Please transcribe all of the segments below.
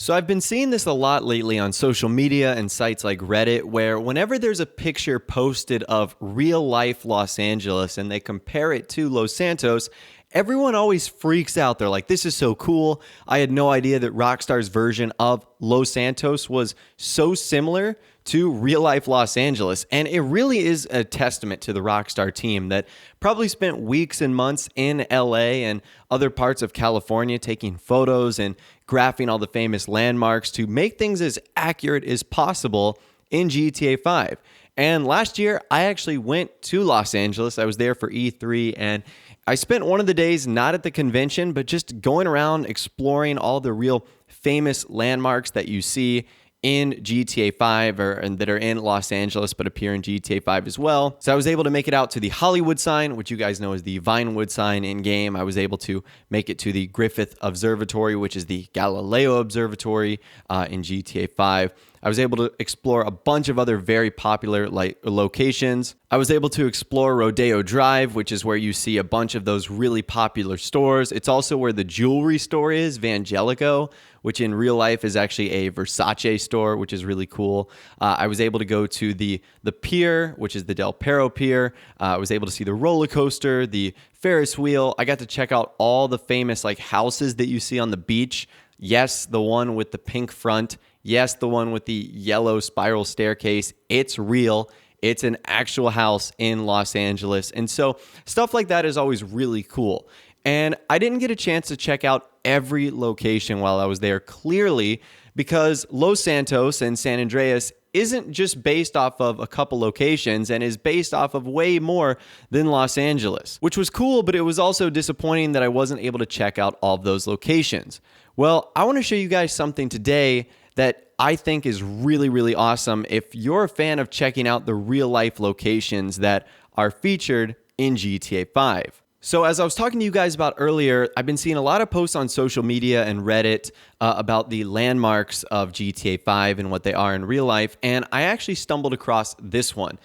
So I've been seeing this a lot lately on social media and sites like Reddit, where whenever there's a picture posted of real life Los Angeles and they compare it to Los Santos, everyone always freaks out. They're like, this is so cool. I had no idea that Rockstar's version of Los Santos was so similar to real life Los Angeles. And it really is a testament to the Rockstar team that probably spent weeks and months in LA and other parts of California taking photos and graphing all the famous landmarks to make things as accurate as possible in GTA 5. And last year, I actually went to Los Angeles. I was there for E3, and I spent one of the days not at the convention, but just going around exploring all the real famous landmarks that you see in GTA 5 and that are in Los Angeles but appear in GTA 5 as well. So I was able to make it out to the Hollywood sign, which you guys know is the Vinewood sign in game. I was able to make it to the Griffith Observatory, which is the Galileo Observatory in GTA 5. I was able to explore a bunch of other very popular locations. I was able to explore Rodeo Drive, which is where you see a bunch of those really popular stores. It's also where the jewelry store is, Vangelico, which in real life is actually a Versace store, which is really cool. I was able to go to the pier, which is the Del Perro Pier. I was able to see the roller coaster, the Ferris wheel. I got to check out all the famous houses that you see on the beach. Yes, the one with the pink front. Yes, the one with the yellow spiral staircase. It's real. It's an actual house in Los Angeles. And so stuff like that is always really cool. And I didn't get a chance to check out every location while I was there, clearly, because Los Santos and San Andreas isn't just based off of a couple locations and is based off of way more than Los Angeles, which was cool, but it was also disappointing that I wasn't able to check out all of those locations. Well, I want to show you guys something today that I think is really, really awesome if you're a fan of checking out the real life locations that are featured in GTA 5. So as I was talking to you guys about earlier, I've been seeing a lot of posts on social media and Reddit about the landmarks of GTA 5 and what they are in real life. And I actually stumbled across this one.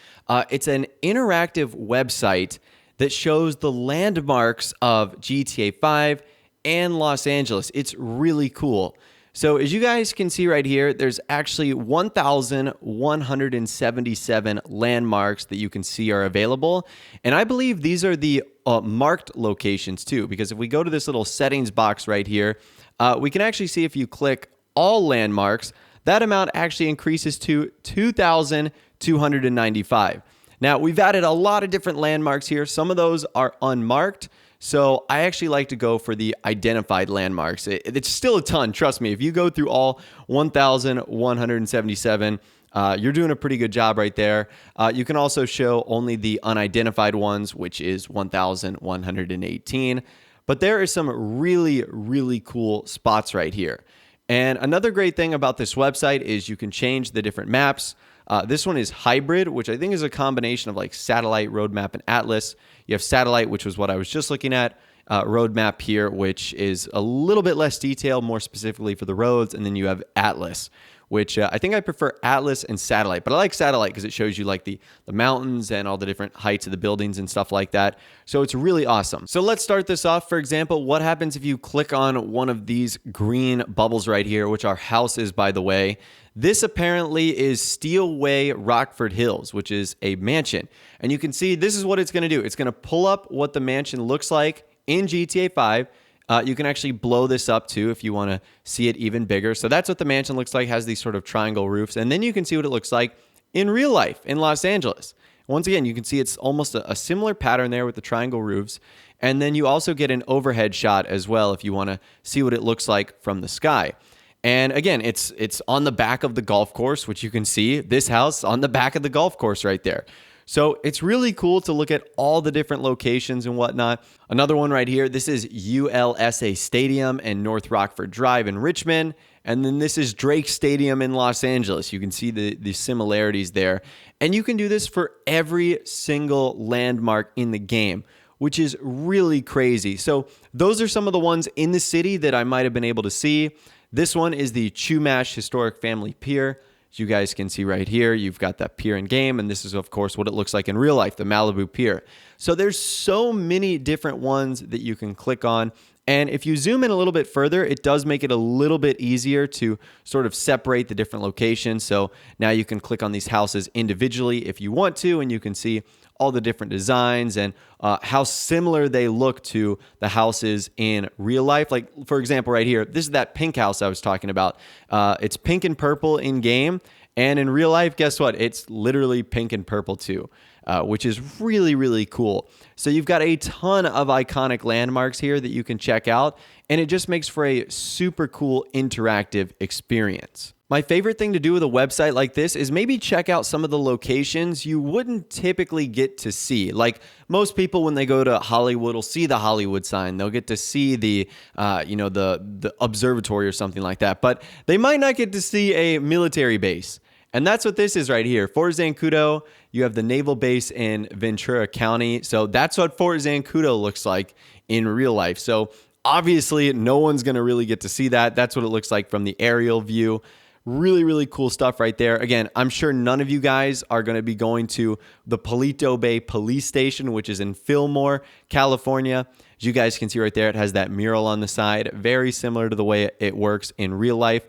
It's an interactive website that shows the landmarks of GTA 5 and Los Angeles. It's really cool. So as you guys can see right here, there's actually 1,177 landmarks that you can see are available. And I believe these are the marked locations too, because if we go to this little settings box right here, we can actually see if you click all landmarks, that amount actually increases to 2,295. Now, we've added a lot of different landmarks here. Some of those are unmarked. So I actually like to go for the identified landmarks. It's still a ton, trust me. If you go through all 1,177, you're doing a pretty good job right there. You can also show only the unidentified ones, which is 1,118. But there are some really, really cool spots right here. And another great thing about this website is you can change the different maps. This one is hybrid, which I think is a combination of satellite, road map, and atlas. You have satellite, which was what I was just looking at. Road map here, which is a little bit less detail, more specifically for the roads. And then you have atlas, which I think I prefer atlas and satellite. But I like satellite because it shows you the mountains and all the different heights of the buildings and stuff like that. So it's really awesome. So let's start this off. For example, what happens if you click on one of these green bubbles right here, which our house is, by the way. This apparently is Steelway Rockford Hills, which is a mansion. And you can see this is what it's going to do. It's going to pull up what the mansion looks like in GTA 5. You can actually blow this up too if you want to see it even bigger. So that's what the mansion looks like, has these sort of triangle roofs. And then you can see what it looks like in real life in Los Angeles. Once again, you can see it's almost a similar pattern there with the triangle roofs. And then you also get an overhead shot as well if you want to see what it looks like from the sky. And again, it's on the back of the golf course, which you can see this house on the back of the golf course right there. So it's really cool to look at all the different locations and whatnot. Another one right here, this is ULSA Stadium and North Rockford Drive in Richmond. And then this is Drake Stadium in Los Angeles. You can see the similarities there. And you can do this for every single landmark in the game, which is really crazy. So those are some of the ones in the city that I might have been able to see. This one is the Chumash Historic Family Pier. As you guys can see right here, you've got that pier in game, and this is, of course, what it looks like in real life, the Malibu Pier. So there's so many different ones that you can click on, And if you zoom in a little bit further, it does make it a little bit easier to sort of separate the different locations. So now you can click on these houses individually if you want to, and you can see all the different designs and how similar they look to the houses in real life. Like, for example, right here, this is that pink house I was talking about. It's pink and purple in game, and in real life, guess what? It's literally pink and purple too. Which is really, really cool. So you've got a ton of iconic landmarks here that you can check out, and it just makes for a super cool interactive experience. My favorite thing to do with a website like this is maybe check out some of the locations you wouldn't typically get to see. Like most people, when they go to Hollywood, will see the Hollywood sign. They'll get to see the observatory or something like that, but they might not get to see a military base. And that's what this is right here. Fort Zancudo, you have the naval base in Ventura County. So that's what Fort Zancudo looks like in real life. So obviously, no one's going to really get to see that. That's what it looks like from the aerial view. Really, really cool stuff right there. Again, I'm sure none of you guys are going to be going to the Palito Bay Police Station, which is in Fillmore, California. As you guys can see right there, it has that mural on the side. Very similar to the way it works in real life.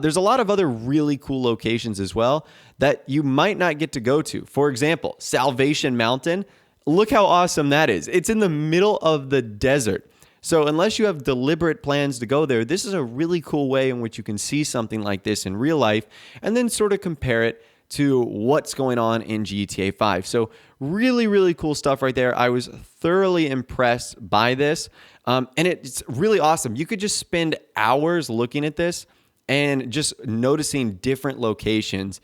There's a lot of other really cool locations as well that you might not get to go to. For example, Salvation Mountain. Look how awesome that is. It's in the middle of the desert. So unless you have deliberate plans to go there, this is a really cool way in which you can see something like this in real life and then sort of compare it to what's going on in GTA 5. So really, really cool stuff right there. I was thoroughly impressed by this. And it's really awesome. You could just spend hours looking at this and just noticing different locations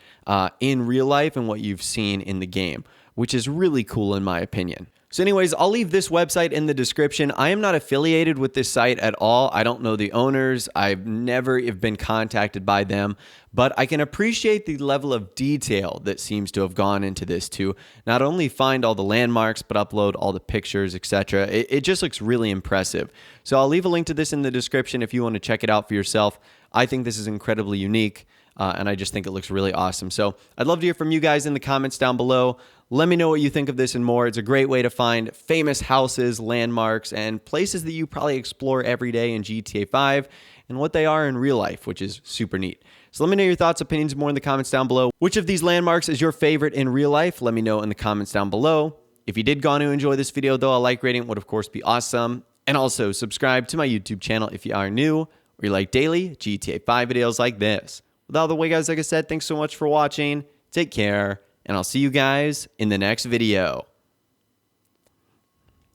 in real life and what you've seen in the game, which is really cool in my opinion. So anyways, I'll leave this website in the description. I am not affiliated with this site at all. I don't know the owners. I've never been contacted by them, but I can appreciate the level of detail that seems to have gone into this to not only find all the landmarks, but upload all the pictures, etc. It just looks really impressive. So I'll leave a link to this in the description if you want to check it out for yourself. I think this is incredibly unique. And I just think it looks really awesome. So I'd love to hear from you guys in the comments down below. Let me know what you think of this and more. It's a great way to find famous houses, landmarks, and places that you probably explore every day in GTA 5 and what they are in real life, which is super neat. So let me know your thoughts, opinions, more in the comments down below. Which of these landmarks is your favorite in real life? Let me know in the comments down below. If you did go on to enjoy this video, though, a like rating would, of course, be awesome. And also subscribe to my YouTube channel if you are new or you like daily GTA 5 videos like this. Without the way, guys, like I said, thanks so much for watching. Take care, and I'll see you guys in the next video.